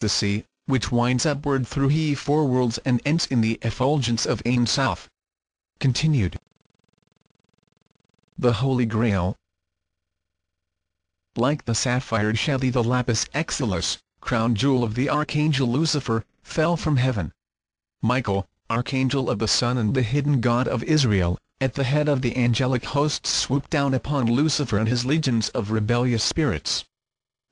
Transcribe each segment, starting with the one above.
the sea, which winds upward through he four worlds and ends in the effulgence of Ain South. Continued. The Holy Grail. Like the sapphire shelly, the lapis excellus, crown jewel of the archangel Lucifer, fell from heaven. Michael, archangel of the sun and the hidden God of Israel, at the head of the angelic hosts, swooped down upon Lucifer and his legions of rebellious spirits.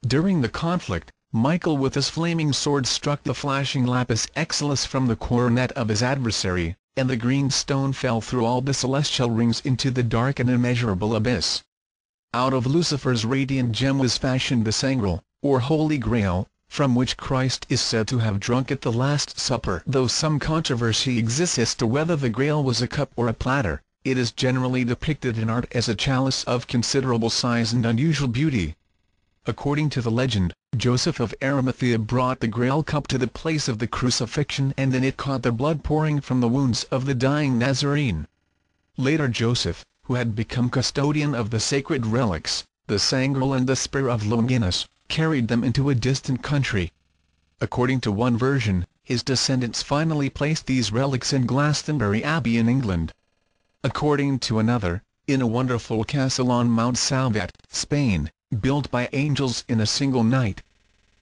During the conflict, Michael with his flaming sword struck the flashing lapis excellus from the coronet of his adversary, and the green stone fell through all the celestial rings into the dark and immeasurable abyss. Out of Lucifer's radiant gem was fashioned the Sangreal, or Holy Grail, from which Christ is said to have drunk at the Last Supper. Though some controversy exists as to whether the Grail was a cup or a platter, it is generally depicted in art as a chalice of considerable size and unusual beauty. According to the legend, Joseph of Arimathea brought the Grail cup to the place of the crucifixion, and in it caught the blood pouring from the wounds of the dying Nazarene. Later Joseph, who had become custodian of the sacred relics, the Sangreal and the spear of Longinus, carried them into a distant country. According to one version, his descendants finally placed these relics in Glastonbury Abbey in England. According to another, in a wonderful castle on Mount Salvat, Spain, built by angels in a single night.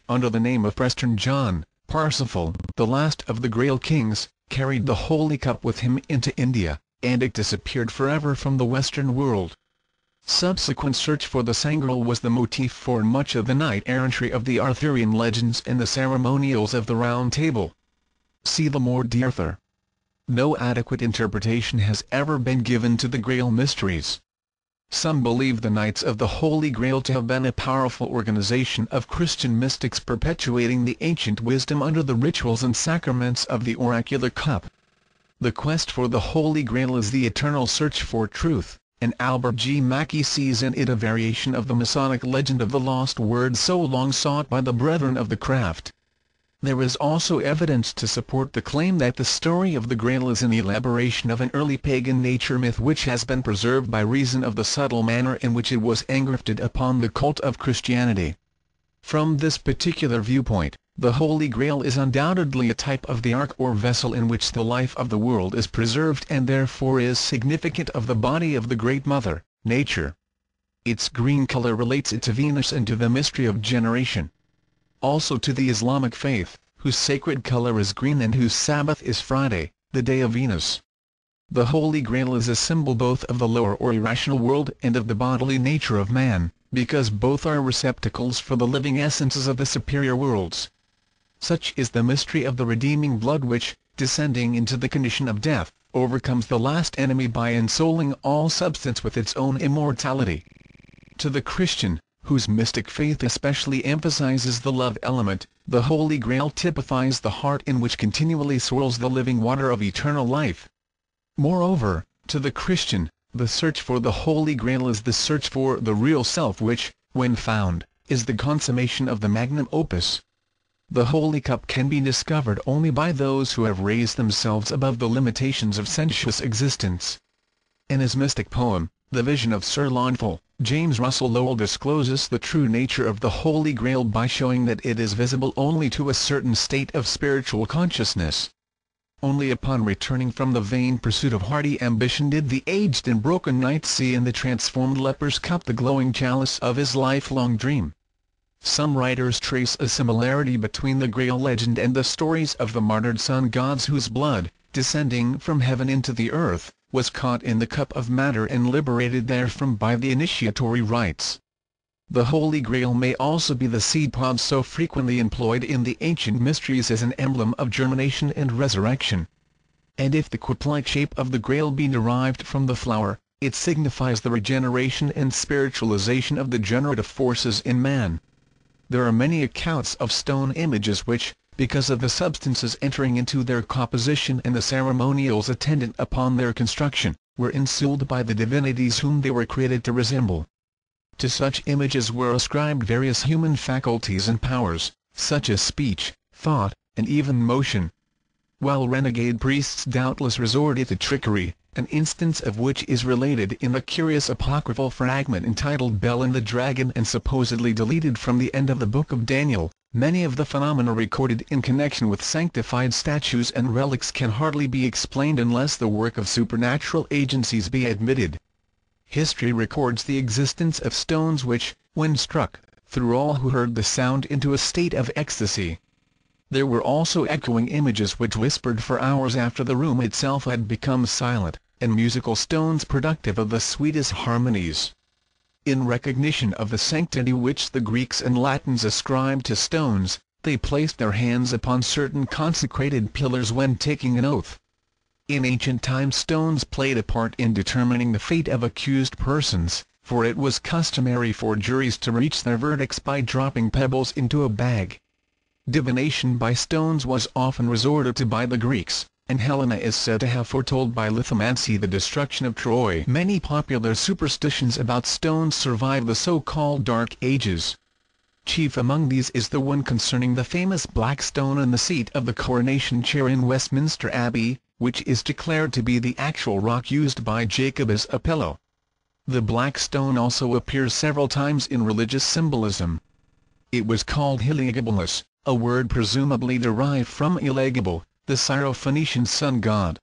Under the name of Preston John, Parsifal, the last of the Grail kings, carried the Holy Cup with him into India, and it disappeared forever from the Western world. Subsequent search for the Sangreal was the motif for much of the knight-errantry of the Arthurian legends and the ceremonials of the Round Table. See the Morte d'Arthur. No adequate interpretation has ever been given to the Grail mysteries. Some believe the Knights of the Holy Grail to have been a powerful organization of Christian mystics perpetuating the ancient wisdom under the rituals and sacraments of the oracular cup. The quest for the Holy Grail is the eternal search for truth, and Albert G. Mackey sees in it a variation of the Masonic legend of the lost word so long sought by the Brethren of the Craft. There is also evidence to support the claim that the story of the Grail is an elaboration of an early pagan nature myth which has been preserved by reason of the subtle manner in which it was engrafted upon the cult of Christianity. From this particular viewpoint, the Holy Grail is undoubtedly a type of the ark or vessel in which the life of the world is preserved and therefore is significant of the body of the Great Mother, Nature. Its green color relates it to Venus and to the mystery of generation. Also to the Islamic faith, whose sacred color is green and whose Sabbath is Friday, the day of Venus. The Holy Grail is a symbol both of the lower or irrational world and of the bodily nature of man, because both are receptacles for the living essences of the superior worlds. Such is the mystery of the redeeming blood which, descending into the condition of death, overcomes the last enemy by ensouling all substance with its own immortality. To the Christian, whose mystic faith especially emphasizes the love element, the Holy Grail typifies the heart in which continually swirls the living water of eternal life. Moreover, to the Christian, the search for the Holy Grail is the search for the real self which, when found, is the consummation of the magnum opus. The Holy Cup can be discovered only by those who have raised themselves above the limitations of sensuous existence. In his mystic poem, The Vision of Sir Launfal, James Russell Lowell discloses the true nature of the Holy Grail by showing that it is visible only to a certain state of spiritual consciousness. Only upon returning from the vain pursuit of hardy ambition did the aged and broken knight see in the transformed leper's cup the glowing chalice of his lifelong dream. Some writers trace a similarity between the Grail legend and the stories of the martyred sun gods whose blood, descending from heaven into the earth, was caught in the cup of matter and liberated therefrom by the initiatory rites. The Holy Grail may also be the seed pod so frequently employed in the ancient mysteries as an emblem of germination and resurrection. And if the quip-like shape of the Grail be derived from the flower, it signifies the regeneration and spiritualization of the generative forces in man. There are many accounts of stone images which, because of the substances entering into their composition and the ceremonials attendant upon their construction, were ensouled by the divinities whom they were created to resemble. To such images were ascribed various human faculties and powers, such as speech, thought, and even motion. While renegade priests doubtless resorted to trickery, an instance of which is related in a curious apocryphal fragment entitled Bel and the Dragon and supposedly deleted from the end of the Book of Daniel, Many of the phenomena recorded in connection with sanctified statues and relics can hardly be explained unless the work of supernatural agencies be admitted. History records the existence of stones which, when struck, threw all who heard the sound into a state of ecstasy. There were also echoing images which whispered for hours after the room itself had become silent, and musical stones productive of the sweetest harmonies. In recognition of the sanctity which the Greeks and Latins ascribed to stones, they placed their hands upon certain consecrated pillars when taking an oath. In ancient times stones played a part in determining the fate of accused persons, for it was customary for juries to reach their verdicts by dropping pebbles into a bag. Divination by stones was often resorted to by the Greeks, and Helena is said to have foretold by lithomancy the destruction of Troy. Many popular superstitions about stones survive the so-called Dark Ages. Chief among these is the one concerning the famous black stone in the seat of the coronation chair in Westminster Abbey, which is declared to be the actual rock used by Jacob as a pillow. The black stone also appears several times in religious symbolism. It was called Heliogabalus, a word presumably derived from Elegable, the Syro-Phoenician sun god.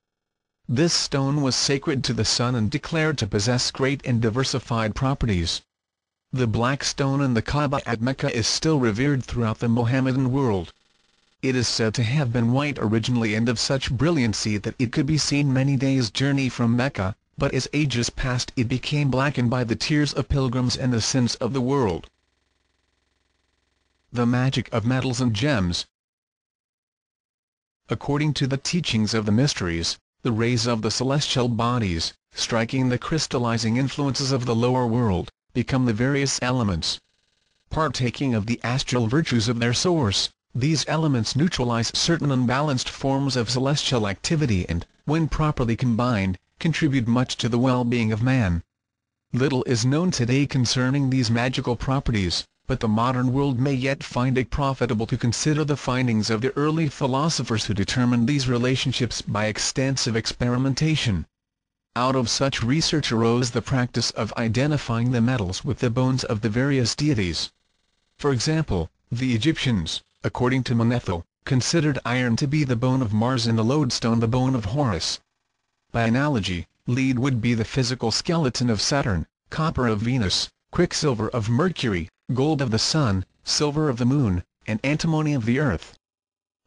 This stone was sacred to the sun and declared to possess great and diversified properties. The black stone in the Kaaba at Mecca is still revered throughout the Mohammedan world. It is said to have been white originally and of such brilliancy that it could be seen many days' journey from Mecca, but as ages passed it became blackened by the tears of pilgrims and the sins of the world. The magic of metals and gems. According to the teachings of the mysteries, the rays of the celestial bodies, striking the crystallizing influences of the lower world, become the various elements. Partaking of the astral virtues of their source, these elements neutralize certain unbalanced forms of celestial activity and, when properly combined, contribute much to the well-being of man. Little is known today concerning these magical properties, but the modern world may yet find it profitable to consider the findings of the early philosophers who determined these relationships by extensive experimentation. Out of such research arose the practice of identifying the metals with the bones of the various deities. For example, the Egyptians, according to Manetho, considered iron to be the bone of Mars and the lodestone the bone of Horus. By analogy, lead would be the physical skeleton of Saturn, copper of Venus, quicksilver of Mercury, gold of the Sun, silver of the Moon, and antimony of the Earth.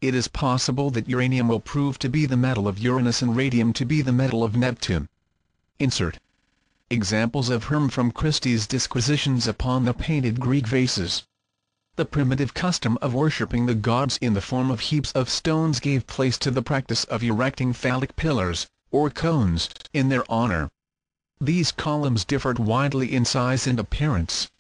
It is possible that uranium will prove to be the metal of Uranus and radium to be the metal of Neptune. Insert examples of Herm from Christie's disquisitions upon the painted Greek vases. The primitive custom of worshipping the gods in the form of heaps of stones gave place to the practice of erecting phallic pillars, or cones, in their honor. These columns differed widely in size and appearance.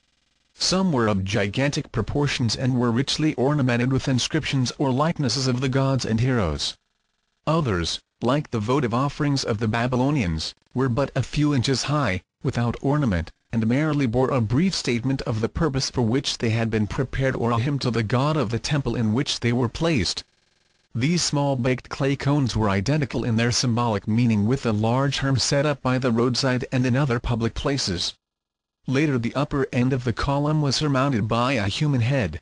Some were of gigantic proportions and were richly ornamented with inscriptions or likenesses of the gods and heroes. Others, like the votive offerings of the Babylonians, were but a few inches high, without ornament, and merely bore a brief statement of the purpose for which they had been prepared or a hymn to the god of the temple in which they were placed. These small baked clay cones were identical in their symbolic meaning with the large herm set up by the roadside and in other public places. Later the upper end of the column was surmounted by a human head.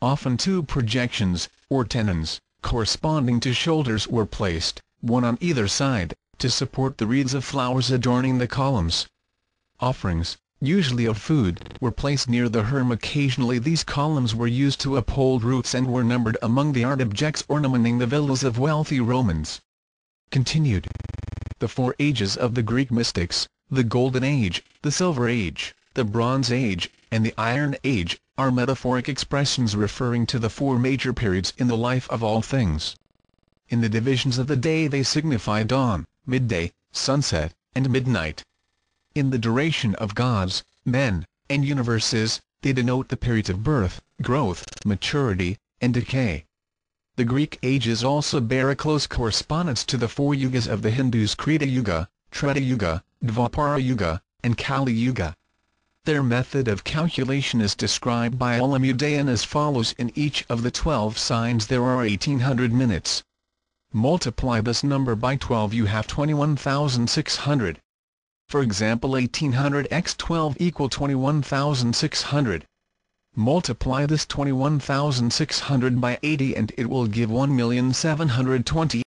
Often two projections, or tenons, corresponding to shoulders were placed, one on either side, to support the wreaths of flowers adorning the columns. Offerings, usually of food, were placed near the herm. Occasionally these columns were used to uphold roofs and were numbered among the art objects ornamenting the villas of wealthy Romans. Continued. The four ages of the Greek mystics, the Golden Age, the Silver Age, the Bronze Age, and the Iron Age, are metaphoric expressions referring to the four major periods in the life of all things. In the divisions of the day they signify dawn, midday, sunset, and midnight. In the duration of gods, men, and universes, they denote the periods of birth, growth, maturity, and decay. The Greek ages also bear a close correspondence to the four yugas of the Hindus: Krita Yuga, Treta Yuga, Dvapara Yuga, and Kali Yuga. Their method of calculation is described by Olamudayan as follows: in each of the 12 signs there are 1800 minutes. Multiply this number by 12, you have 21,600. For example, 1800 x 12 equal 21,600. Multiply this 21,600 by 80 and it will give 1,728,000.